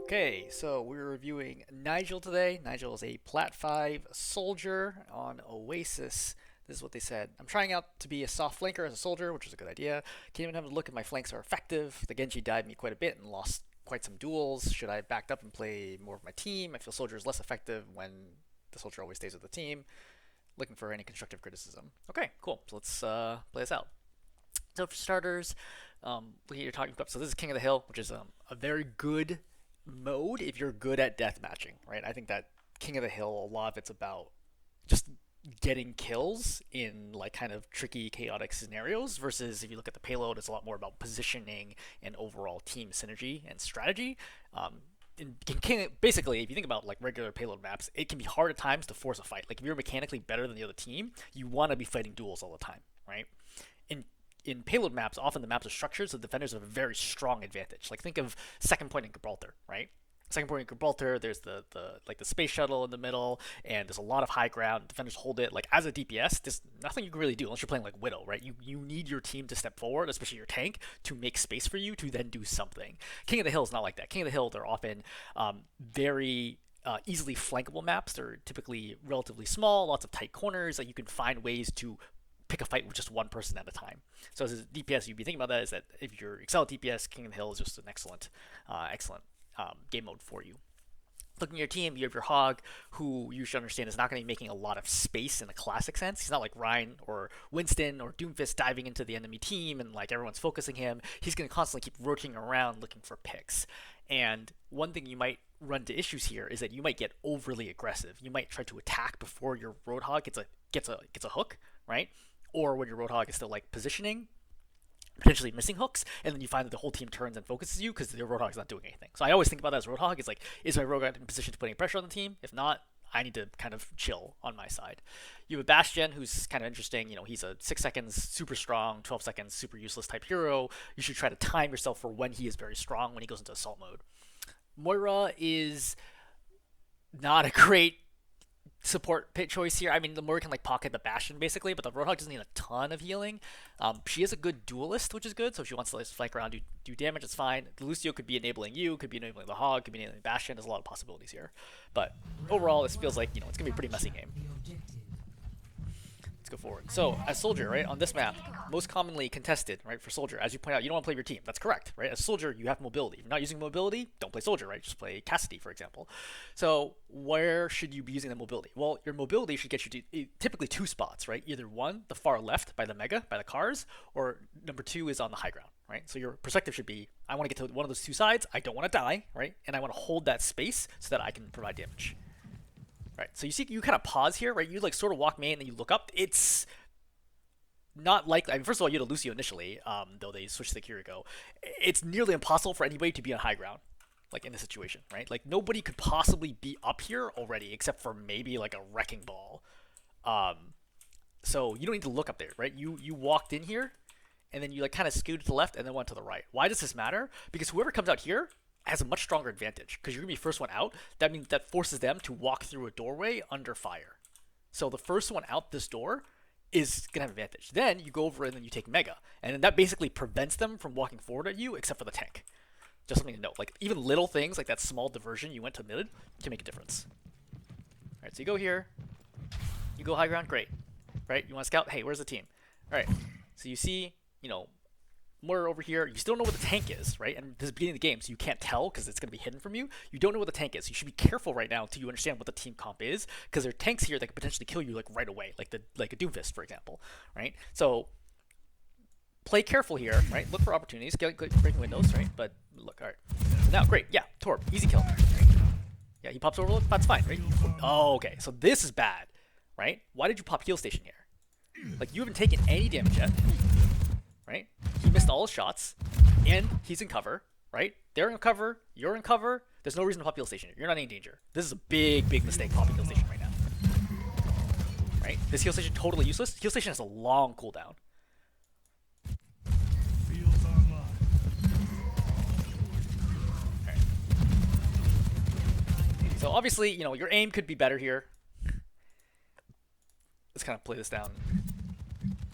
Okay, so we're reviewing Nigel today. Nigel is a Plat 5 soldier on Oasis. This is what they said. I'm trying out to be a soft flanker as a soldier, which is a good idea. Can't even have a look if my flanks are effective. The Genji dived me quite a bit and lost quite some duels. Should I have backed up and play more of my team? I feel soldier is less effective when the soldier always stays with the team. Looking for any constructive criticism. Okay, cool. So let's play this out. So for starters, you're talking about, so this is King of the Hill, which is a very good mode if you're good at death matching, right? I think that King of the Hill, a lot of it's about just getting kills in like kind of tricky, chaotic scenarios. Versus if you look at the payload, it's a lot more about positioning and overall team synergy and strategy. Basically, if you think about like regular payload maps, it can be hard at times to force a fight. Like if you're mechanically better than the other team, you want to be fighting duels all the time, right? In payload maps, often the maps are structured so defenders have a very strong advantage. Like think of second point in Gibraltar, right? Second point in Gibraltar, there's the space shuttle in the middle, and there's a lot of high ground. Defenders hold it. Like as a DPS, there's nothing you can really do unless you're playing like Widow, right? You need your team to step forward, especially your tank, to make space for you to then do something. King of the Hill is not like that. King of the Hill, they're often very easily flankable maps. They're typically relatively small, lots of tight corners. Like you can find ways to pick a fight with just one person at a time. So as a DPS, you'd be thinking about that is that if you're excel at DPS, King of the Hill is just an excellent game mode for you. Looking at your team, you have your Hog, who you should understand is not going to be making a lot of space in a classic sense. He's not like Ryan or Winston or Doomfist diving into the enemy team and like everyone's focusing him. He's going to constantly keep rotating around looking for picks. And one thing you might run into issues here is that you might get overly aggressive. You might try to attack before your Roadhog gets a hook, right? Or when your Roadhog is still like positioning, potentially missing hooks, and then you find that the whole team turns and focuses you because your Roadhog is not doing anything. So I always think about that as Roadhog. It's like, is my Roadhog in position to put any pressure on the team? If not, I need to kind of chill on my side. You have a Bastion, who's kind of interesting. You know, he's a 6 seconds super strong, 12 seconds super useless type hero. You should try to time yourself for when he is very strong, when he goes into assault mode. Moira is not a great support pit choice here. I mean, the Moira can like pocket the Bastion basically, but the Roadhog doesn't need a ton of healing. She is a good duelist, which is good. So if she wants to like, flank around, do damage, it's fine. The Lucio could be enabling you, could be enabling the Hog, could be enabling Bastion. There's a lot of possibilities here. But overall, this feels like, you know, it's gonna be a pretty messy game. Let's go forward. So as soldier, right, on this map, most commonly contested, right, for soldier, as you point out, you don't want to play your team. That's correct, right? As soldier, you have mobility. If you're not using mobility, don't play soldier, right? Just play Cassidy, for example. So where should you be using the mobility? Well, your mobility should get you to typically two spots, right? Either one, the far left by the Mega, by the cars, or number two is on the high ground, right? So your perspective should be, I want to get to one of those two sides, I don't want to die, right? And I want to hold that space so that I can provide damage. Right, so you see, you kind of pause here, right? You like sort of walk main, and then you look up. It's not likely. I mean, first of all, you had a Lucio initially, though they switched to the Kiriko. It's nearly impossible for anybody to be on high ground, like in this situation, right? Like nobody could possibly be up here already, except for maybe like a wrecking ball. So you don't need to look up there, right? You walked in here, and then you like kind of scooted to the left, and then went to the right. Why does this matter? Because whoever comes out here has a much stronger advantage because you're gonna be first one out. That means that forces them to walk through a doorway under fire. So the first one out this door is gonna have an advantage. Then you go over and then you take Mega, and then that basically prevents them from walking forward at you, except for the tank. Just something to note. Like even little things like that small diversion you went to mid can make a difference. All right, so you go here, you go high ground, great, right? You want to scout? Hey, where's the team? All right, so you see, you know, more over here. You still don't know what the tank is, right? And this is the beginning of the game, so you can't tell because it's going to be hidden from you. You don't know what the tank is. You should be careful right now until you understand what the team comp is, because there are tanks here that could potentially kill you like right away, like a Doomfist, for example, right? So play careful here, right? Look for opportunities, get breaking windows, right? But look, all right. Now, great, yeah, Torb, easy kill. Yeah, he pops over. That's fine, right? Oh, okay. So this is bad, right? Why did you pop heal station here? Like you haven't taken any damage yet. Right? He missed all his shots, and he's in cover, right? They're in cover, you're in cover. There's no reason to pop heal station. You're not in danger. This is a big, big mistake popping heal station right now. Right? This heal station totally useless. Heal station has a long cooldown. Right. So obviously, you know, your aim could be better here. Let's kind of play this down.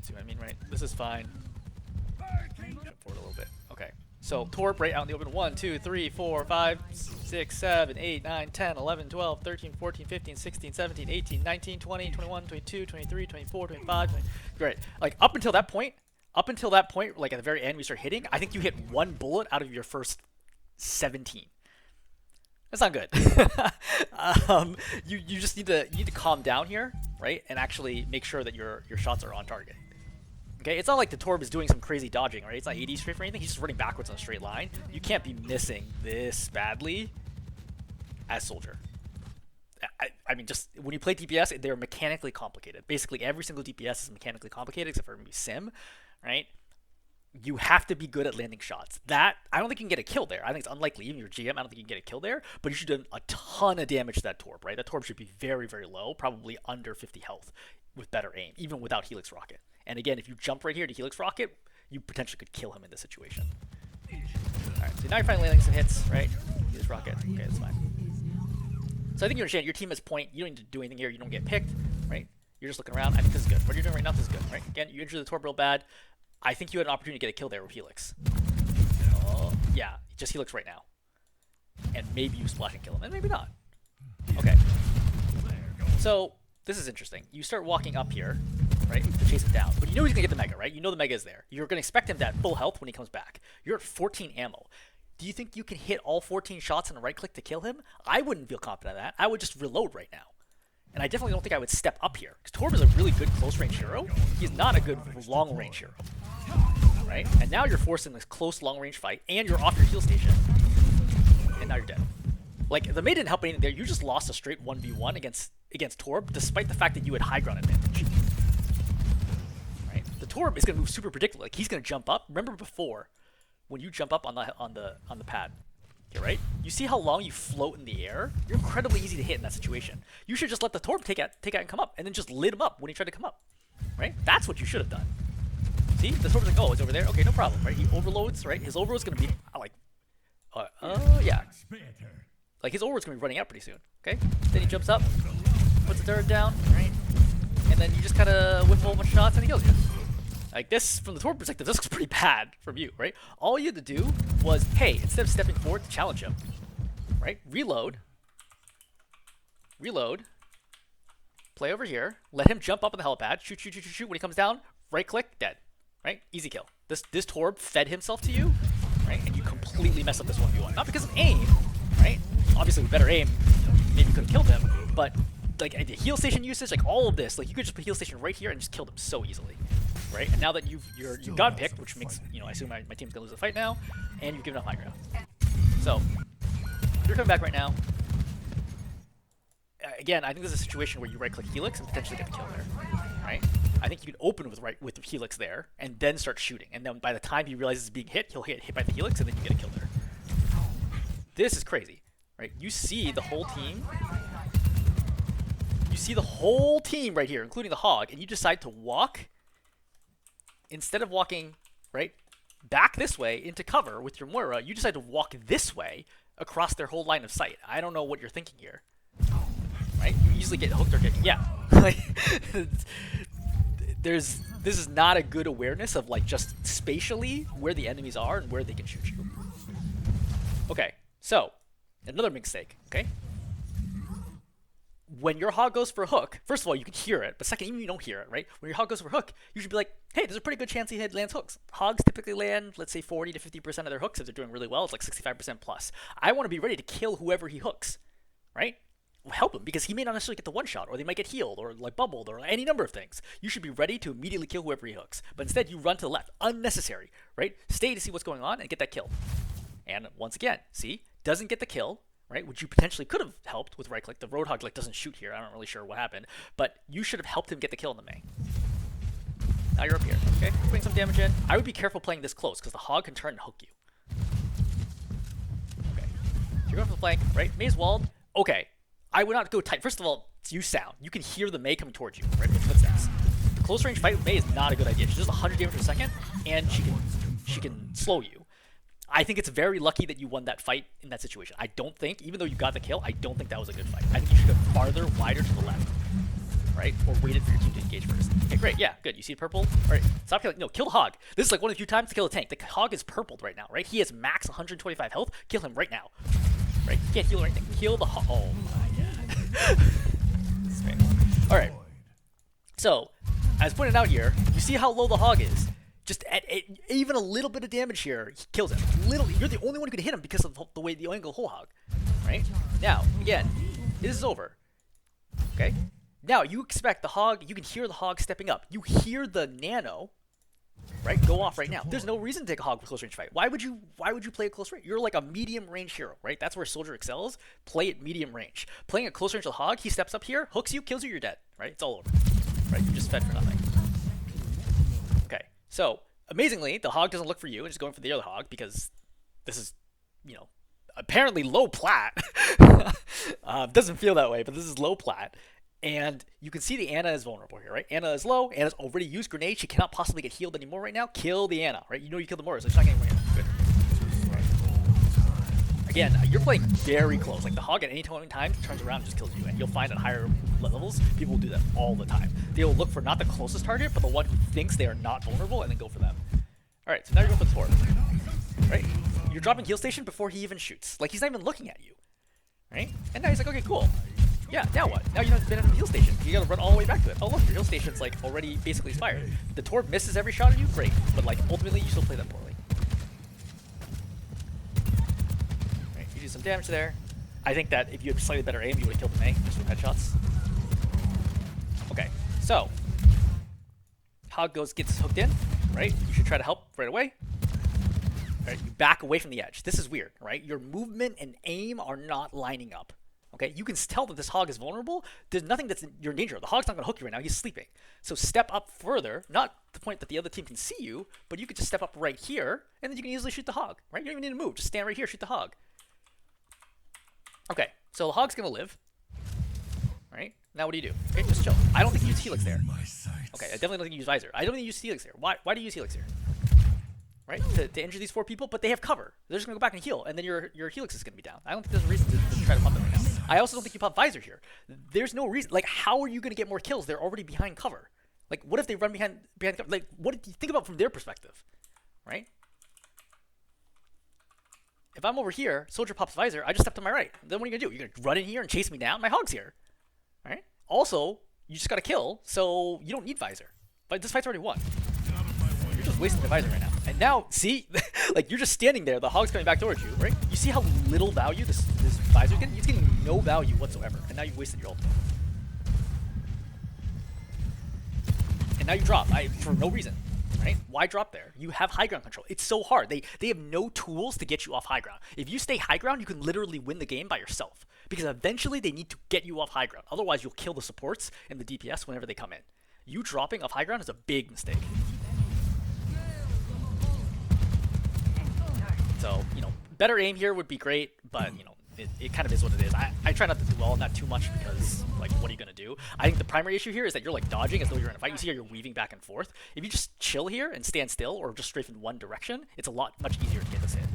See what I mean, right? This is fine. Jump forward a little bit. Okay. So Torb right out in the open. 1, 2, 3, 4, 5, 6, 7, 8, 9, 10, 11, 12, 13, 14, 15, 16, 17, 18, 19, 20, 21, 22, 23, 24, 25, 20. Great. Like up until that point, like at the very end we start hitting, I think you hit one bullet out of your first 17. That's not good. You just need to calm down here, right? And actually make sure that your shots are on target. Okay, it's not like the Torb is doing some crazy dodging, right? It's not 80 straight for anything. He's just running backwards on a straight line. You can't be missing this badly as Soldier. I mean, just when you play DPS, they're mechanically complicated. Basically, every single DPS is mechanically complicated except for maybe Sim, right? You have to be good at landing shots. That, I don't think you can get a kill there. I think it's unlikely. Even your GM, I don't think you can get a kill there. But you should do a ton of damage to that Torb, right? That Torb should be very, very low, probably under 50 health with better aim, even without Helix Rocket. And again, if you jump right here to Helix Rocket, you potentially could kill him in this situation. Alright, so now you're finally landing some hits, right? Helix Rocket. Okay, that's fine. So I think you understand, your team has point, you don't need to do anything here, you don't get picked, right? You're just looking around. I think this is good. What you're doing right now, this is good, right? Again, you injured the Torb real bad. I think you had an opportunity to get a kill there with Helix. Oh, yeah, just Helix right now. And maybe you splash and kill him, and maybe not. Okay. So, this is interesting. You start walking up here, right, to chase him down. But you know he's going to get the Mega, right? You know the Mega is there. You're going to expect him to have full health when he comes back. You're at 14 ammo. Do you think you can hit all 14 shots on a right click to kill him? I wouldn't feel confident in that. I would just reload right now. And I definitely don't think I would step up here. Because Torb is a really good close-range hero. He's not a good long-range hero. Right? And now you're forcing this close long-range fight, and you're off your heal station. And now you're dead. Like, the May didn't help anything there. You just lost a straight 1v1 against Torb, despite the fact that you had high ground advantage. Right? The Torb is going to move super predictably. Like, he's going to jump up. Remember before, when you jump up on the pad, okay, right? You see how long you float in the air? You're incredibly easy to hit in that situation. You should just let the Torb take out and come up, and then just lit him up when he tried to come up. Right? That's what you should have done. See? The Torb's like, oh, it's over there? Okay, no problem, right? He overloads, right? His overload's going to be, yeah. Like, his overload's going to be running out pretty soon, okay? Then he jumps up, puts the turret down, right? And then you just kind of whip a whole bunch of shots and he kills you. Like, this, from the Torb perspective, this looks pretty bad from you, right? All you had to do was, hey, instead of stepping forward to challenge him, right? Reload, play over here, let him jump up on the helipad, shoot. When he comes down, right click, dead. Right? Easy kill. This Torb fed himself to you, right? And you completely mess up this 1v1. Not because of aim, right? Obviously with better aim, maybe you could have killed him, but like the heal station usage, like all of this, like you could just put heal station right here and just kill them so easily. Right? And now that you got picked, which makes, I assume my team's gonna lose the fight now, and you've given up high ground. So you're coming back right now. Again, I think this is a situation where you right-click Helix and potentially get the kill there, right? I think you can open with Helix there and then start shooting. And then by the time he realizes he's being hit, he'll get hit by the Helix and then you get a kill there. This is crazy, right? You see the whole team. You see the whole team right here, including the Hog, and you decide to walk, instead of walking, right, back this way into cover with your Moira, you decide to walk this way across their whole line of sight. I don't know what you're thinking here. Right? You easily get hooked or get, yeah. This is not a good awareness of like just spatially where the enemies are and where they can shoot you. Okay, so another mistake, okay? When your Hog goes for a hook, first of all, you can hear it, but second, even if you don't hear it, right? When your Hog goes for a hook, you should be like, hey, there's a pretty good chance he lands hooks. Hogs typically land, let's say 40 to 50% of their hooks. If they're doing really well, it's like 65% plus. I want to be ready to kill whoever he hooks, right? Help him, because he may not necessarily get the one shot, or they might get healed, or like bubbled, or any number of things. You should be ready to immediately kill whoever he hooks. But instead, you run to the left. Unnecessary, right? Stay to see what's going on and get that kill. And once again, see? Doesn't get the kill, right? Which you potentially could have helped with right click. The Roadhog like doesn't shoot here. I'm not really sure what happened. But you should have helped him get the kill in the May. Now you're up here, okay? Putting some damage in. I would be careful playing this close, because the Hog can turn and hook you. Okay. So you're going for the flank, right? May's walled. Okay. I would not go tight. First of all, you sound. You can hear the May coming towards you, right? With footsteps. The close range fight with May is not a good idea. She does 100 damage per second, and she can slow you. I think it's very lucky that you won that fight in that situation. I don't think, even though you got the kill, I don't think that was a good fight. I think you should have farther, wider to the left, right? Or waited for your team to engage first. Okay, great. Yeah, good. You see purple? All right, stop killing. No, kill the Hog. This is like one of the few times to kill a tank. The Hog is purpled right now, right? He has max 125 health. Kill him right now. Right? Can't heal or anything. Kill the hog. Oh my god. Alright. So, as pointed out here, you see how low the hog is. Just at even a little bit of damage here, he kills him. You're the only one who can hit him because of the way the angle whole hog. Right? Now, again, this is over. Okay? Now, you expect the hog, you can hear the hog stepping up. You hear the nano, right, go off right now. There's no reason to take a hog for close range fight. Why would you play a close range? You're like a medium range hero, right? That's where soldier excels. Play at medium range. Playing a close range with hog, he steps up here, hooks you, kills you, you're dead, right? It's all over. Right? You're just fed for nothing. Okay. So, amazingly, the hog doesn't look for you, it's going for the other hog because this is, you know, apparently low plat. Doesn't feel that way, but this is low plat. And you can see the Ana is vulnerable here, right? Ana is low. Ana's already used grenade. She cannot possibly get healed anymore right now. Kill the Ana, right? You know you killed the Moira, so she's not getting away. Good. Again, you're playing very close. Like the hog at any point in time turns around and just kills you. And you'll find at higher levels, people will do that all the time. They will look for not the closest target, but the one who thinks they are not vulnerable and then go for them. All right, so now you're going for the sword, right? You're dropping heal station before he even shoots. Like he's not even looking at you, right? And now he's like, okay, cool. Yeah, now what? Now you have been at the heal station. You gotta run all the way back to it. Oh look, your heal station's like already basically expired. The Torb misses every shot at you, great. But like ultimately you still play that poorly. Right, you do some damage there. I think that if you had slightly better aim, you would have killed the Mei just with headshots. Okay, so Hog gets hooked in, right? You should try to help right away. Right, you back away from the edge. This is weird, right? Your movement and aim are not lining up. Okay, you can tell that this hog is vulnerable. There's nothing you're in danger of. The hog's not going to hook you right now. He's sleeping. So step up further, not the point that the other team can see you, but you could just step up right here, and then you can easily shoot the hog, right? You don't even need to move. Just stand right here, shoot the hog. Okay, so the hog's going to live, right? Now what do you do? Okay, just chill. I don't think you use Helix there. Okay, I definitely don't think you use Visor. I don't think you use Helix here. Why do you use Helix here? Right? To injure these 4 people, but they have cover. They're just going to go back and heal, and then your Helix is going to be down. I don't think there's a reason to try to pop them right now. I also don't think you pop Visor here. There's no reason. Like, how are you going to get more kills? They're already behind cover. Like, what if they run behind cover? Like, what do you think about from their perspective? Right? If I'm over here, soldier pops Visor, I just step to my right. Then what are you going to do? You're going to run in here and chase me down? My hog's here. Right? Also, you just got to kill, so you don't need Visor. But this fight's already won. You're just wasting the Visor right now. And now, see? Like, you're just standing there. The hog's coming back towards you, right? You see how little value this Visor's getting? He's getting no value whatsoever. And now you've wasted your ultimate. And now you drop for no reason, right? Why drop there? You have high ground control. It's so hard. They have no tools to get you off high ground. If you stay high ground, you can literally win the game by yourself. Because eventually they need to get you off high ground. Otherwise, you'll kill the supports and the DPS whenever they come in. You dropping off high ground is a big mistake. So, you know, better aim here would be great, but, you know, it kind of is what it is. I try not to dwell on that too much because, like, what are you going to do? I think the primary issue here is that you're, like, dodging as though you're in a fight. You see how you're weaving back and forth. If you just chill here and stand still or just strafe in one direction, it's a lot much easier to get this hit.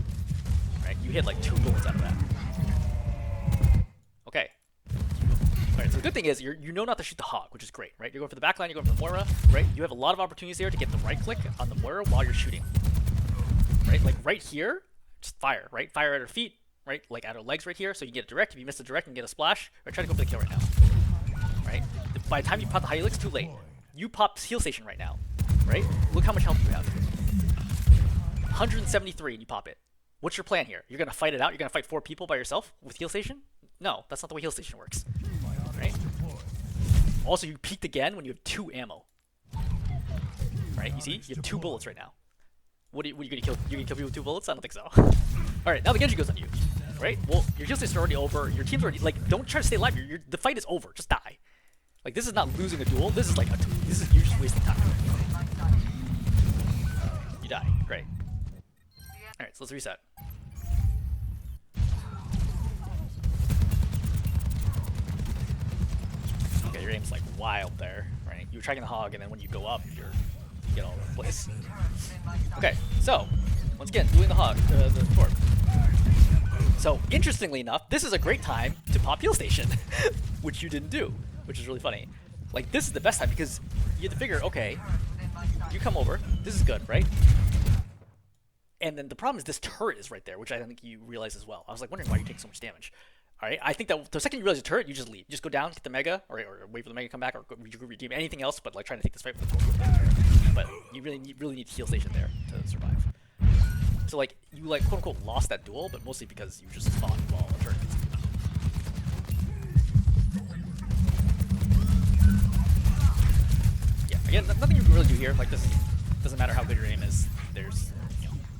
Right? You hit, like, 2 bullets out of that. Okay. Alright, so the good thing is you know not to shoot the hog, which is great, right? You're going for the backline, you're going for the Moira, right? You have a lot of opportunities there to get the right click on the Moira while you're shooting. Right? Like, right here, just fire, right? Fire at her feet, right? Like at her legs right here, so you get it direct. If you miss the direct, you can get a splash. Right? Try to go for the kill right now. Right? By the time you pop the Helix, too late. You pop heal station right now, right? Look how much health you have. 173 and you pop it. What's your plan here? You're going to fight it out? You're going to fight 4 people by yourself with heal station? No, that's not the way heal station works. Right? Also, you peeked again when you have 2 ammo. Right? You see? You have 2 bullets right now. What are you gonna kill? You're gonna kill people with 2 bullets? I don't think so. Alright, now the Genji goes on you. Right? Well, your heal station's already over. Your team's already, like, don't try to stay alive. The fight is over. Just die. Like, this is not losing a duel. This is like, you're just wasting time. You die. Great. Alright, so let's reset. Okay, your aim's like wild there, right? You were tracking the hog, and then when you go up, you get all over the place. Okay, so once again, dueling the hog, the Torb. So interestingly enough, this is a great time to pop heal station, which you didn't do, which is really funny. Like, this is the best time because you have to figure, okay, you come over, this is good, right? And then the problem is this turret is right there, which I think you realize as well. I was like wondering why you take so much damage. All right, I think that the second you realize the turret, you just leave. Just go down, get the mega, or wait for the mega to come back, or redeem anything else, but like trying to take this fight with the torp. But you really need heal station there to survive. So like you like quote unquote lost that duel, but mostly because you just fought while a turret gets beat up. Yeah, again, nothing you can really do here. Like this doesn't matter how good your aim is. There's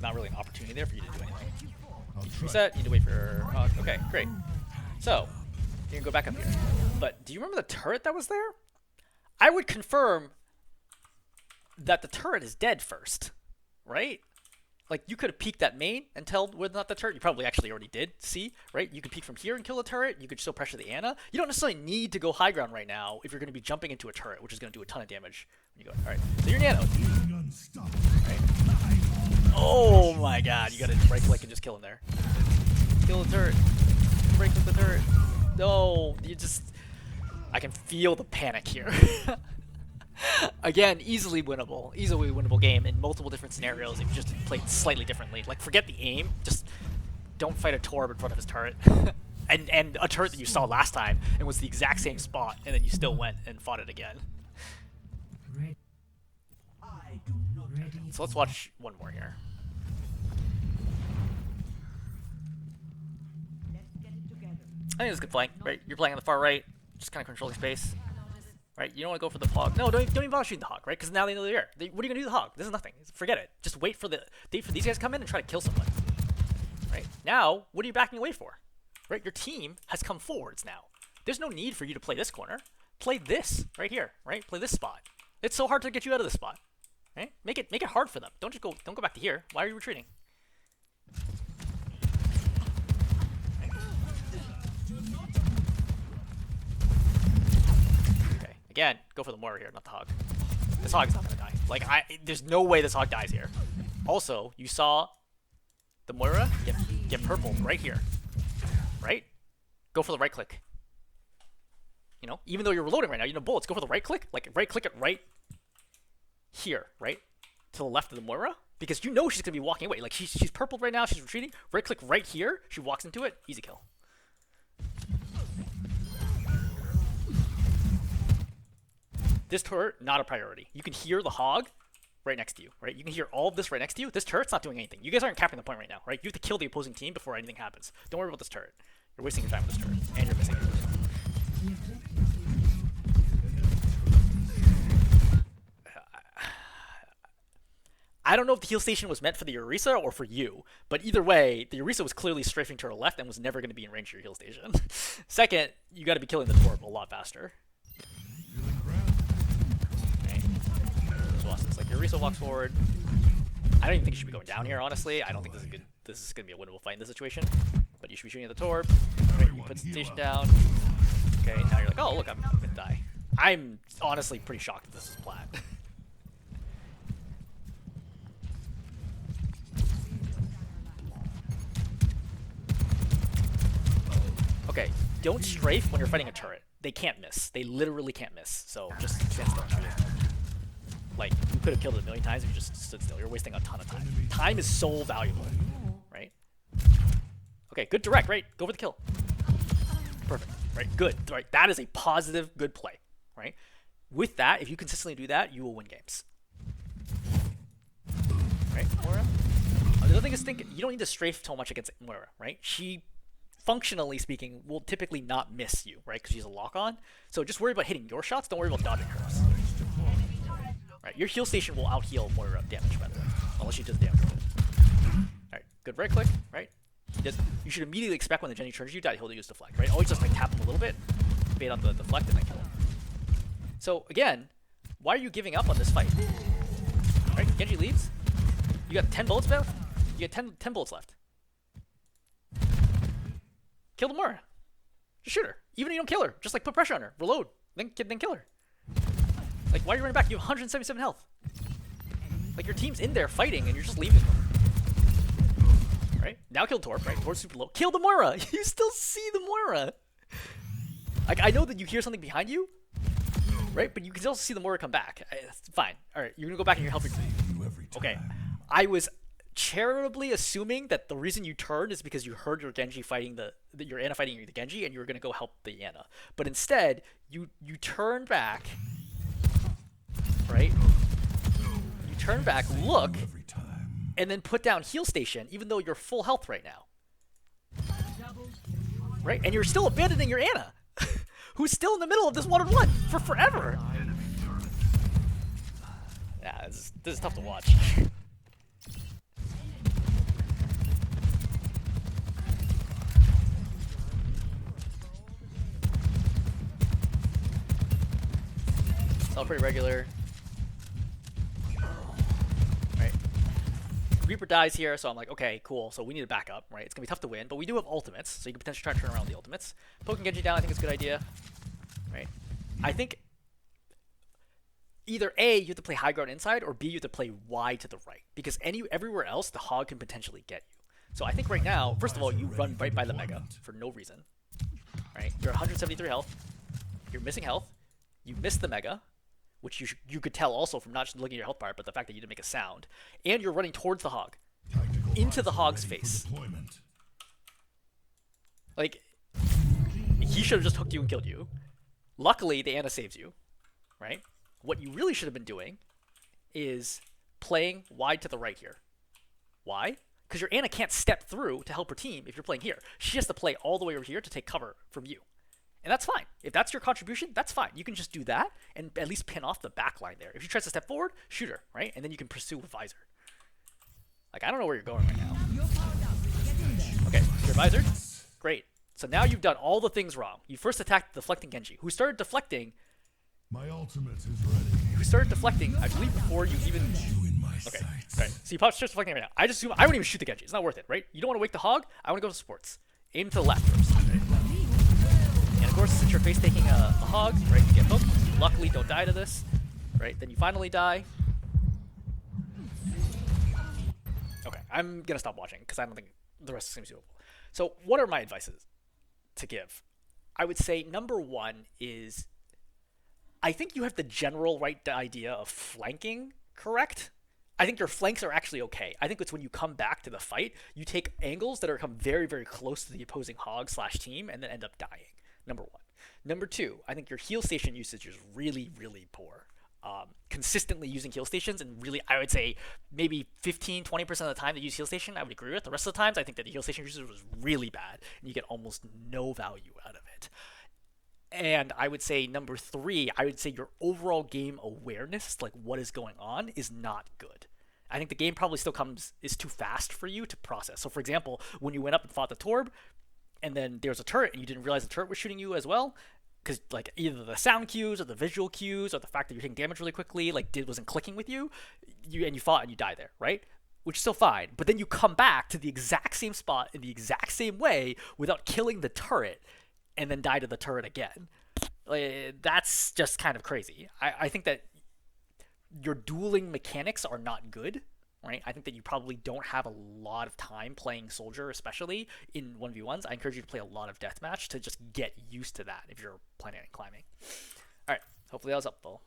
not really an opportunity there for you to do anything. Need to reset. Need to wait for. Okay, great. So you can go back up here. But do you remember the turret that was there? I would confirm that the turret is dead first, right? Like, you could have peeked that main and tell whether or not the turret. You probably actually already did see, right? You could peek from here and kill the turret. You could still pressure the Ana. You don't necessarily need to go high ground right now if you're going to be jumping into a turret, which is going to do a ton of damage when you go. All right, so you're Nano. Right. Oh my god, you got to right click and just kill him there. Kill the turret. Break with the turret. No, you just... I can feel the panic here. Again, easily winnable game in multiple different scenarios if you just played slightly differently. Like, forget the aim, just don't fight a Torb in front of his turret. and a turret that you saw last time and was the exact same spot, and then you still went and fought it again. So let's watch one more here. I think it's a good flank, right? You're playing on the far right, just kind of controlling space. Right, you don't want to go for the hog. No, don't even bother shooting the hog, right? Because now they know they're there. What are you gonna do to the hog? This is nothing. Forget it. Just wait for these guys to come in and try to kill someone. Right now, what are you backing away for? Right, your team has come forwards now. There's no need for you to play this corner. Play this right here. Right, play this spot. It's so hard to get you out of this spot. Right, make it hard for them. Don't go back to here. Why are you retreating? Again, go for the Moira here, not the hog. This hog is not gonna die. Like, there's no way this hog dies here. Also, you saw the Moira get purple right here, right? Go for the right click. You know, even though you're reloading right now, you know bullets. Go for the right click, like right click it right here, right to the left of the Moira, because you know she's gonna be walking away. Like she's purpled right now, she's retreating. Right click right here, she walks into it, easy kill. This turret, not a priority. You can hear the hog right next to you, right? You can hear all of this right next to you. This turret's not doing anything. You guys aren't capping the point right now, right? You have to kill the opposing team before anything happens. Don't worry about this turret. You're wasting your time with this turret, and you're missing it. I don't know if the heal station was meant for the Orisa or for you, but either way, the Orisa was clearly strafing to her left and was never going to be in range of your heal station. Second, you got to be killing the Torb a lot faster. Like your Orisa walks forward. I don't even think you should be going down here, honestly. I don't think this is good. This is gonna be a winnable fight in this situation. But you should be shooting at the Torb. Right, you put the station down. Okay, now you're like, oh look, I'm gonna die. I'm honestly pretty shocked that this is Plat. Okay, don't strafe when you're fighting a turret. They can't miss. They literally can't miss. So just stand still. Like, you could have killed it a million times if you just stood still. You're wasting a ton of time. Time is so valuable, right? Okay, good direct, right? Go for the kill. Perfect, right? Good, right? That is a positive, good play, right? With that, if you consistently do that, you will win games. Right, Moira? The other thing is, you don't need to strafe so much against Moira, right? She, functionally speaking, will typically not miss you, right? Because she's a lock-on. So just worry about hitting your shots. Don't worry about dodging hers. Right, your heal station will out-heal Moira damage, by the way, unless she does damage. Alright, good right click, right? You should immediately expect when the Jenny charges you, he'll use deflect, right? Always just like tap him a little bit, bait on the deflect, and then kill him. So again, why are you giving up on this fight? Right, Genji leads. You got 10 bullets left? You got 10 bullets left. Kill the Moira. Just shoot her. Even if you don't kill her, just like put pressure on her, reload, then kill her. Like, why are you running back? You have 177 health. Like, your team's in there fighting, and you're just leaving them. Right? Now kill Torb, right? Tor's super low. Kill the Moira! You still see the Moira! Like, I know that you hear something behind you, right? But you can also see the Moira come back. It's fine. Alright, you're gonna go back and you're helping. Okay. I was charitably assuming that the reason you turned is because you heard your Genji fighting your Ana fighting the Genji, and you were gonna go help the Ana. But instead, you turned back, right? You turn back, look, and then put down heal station, even though you're full health right now, right? And you're still abandoning your Ana, who's still in the middle of this 1-on-1 for forever. Yeah, this is tough to watch. It's all pretty regular. Right. Reaper dies here, so I'm like, okay, cool. So we need a backup, right? It's gonna be tough to win, but we do have ultimates, so you can potentially try to turn around the ultimates. Poking Genji down, I think it's a good idea. Right. I think either A, you have to play high ground inside, or B, you have to play wide to the right. Because everywhere else, the hog can potentially get you. So I think right now, first of all, you run right by the Mega for no reason. Right? You're 173 health. You're missing health. You missed the Mega, which you could tell also from not just looking at your health bar, but the fact that you didn't make a sound. And you're running towards the hog. Into the hog's face. Like, he should have just hooked you and killed you. Luckily, the Ana saves you. Right? What you really should have been doing is playing wide to the right here. Why? Because your Ana can't step through to help her team if you're playing here. She has to play all the way over here to take cover from you. And that's fine. If that's your contribution, that's fine. You can just do that and at least pin off the back line there. If she tries to step forward, shoot her, right? And then you can pursue with Visor. Like, I don't know where you're going right now. Okay, you're Visor. Great. So now you've done all the things wrong. You first attacked the deflecting Genji, who started deflecting. My ultimate is ready. Who started deflecting, I believe, before you even. Okay, alright. So you starts deflecting right now. I just assume I wouldn't even shoot the Genji. It's not worth it, right? You don't want to wake the hog. I want to go to sports. Aim to the left first. Right? And of course, since you're face taking a hog, right? You get hooked. You luckily don't die to this, right? Then you finally die. Okay, I'm gonna stop watching because I don't think the rest seems doable. So, what are my advices to give? I would say number one is, I think you have the general right idea of flanking correct. I think your flanks are actually okay. I think it's when you come back to the fight, you take angles that are come very, very close to the opposing hog / team and then end up dying. Number one. Number two, I think your heal station usage is really, really poor. Consistently using heal stations, and really, I would say maybe 15-20% of the time that you use heal station, I would agree with. The rest of the times, I think that the heal station usage was really bad, and you get almost no value out of it. And I would say number three, I would say your overall game awareness, like what is going on, is not good. I think the game probably still is too fast for you to process. So for example, when you went up and fought the Torb, and then there was a turret and you didn't realize the turret was shooting you as well, because like either the sound cues or the visual cues or the fact that you're taking damage really quickly wasn't clicking with you, and you fought and you die there, right? Which is still fine. But then you come back to the exact same spot in the exact same way without killing the turret, and then die to the turret again. Like, that's just kind of crazy. I think that your dueling mechanics are not good, right? I think that you probably don't have a lot of time playing Soldier, especially in 1v1s. I encourage you to play a lot of Deathmatch to just get used to that if you're planning on climbing. All right, hopefully that was helpful.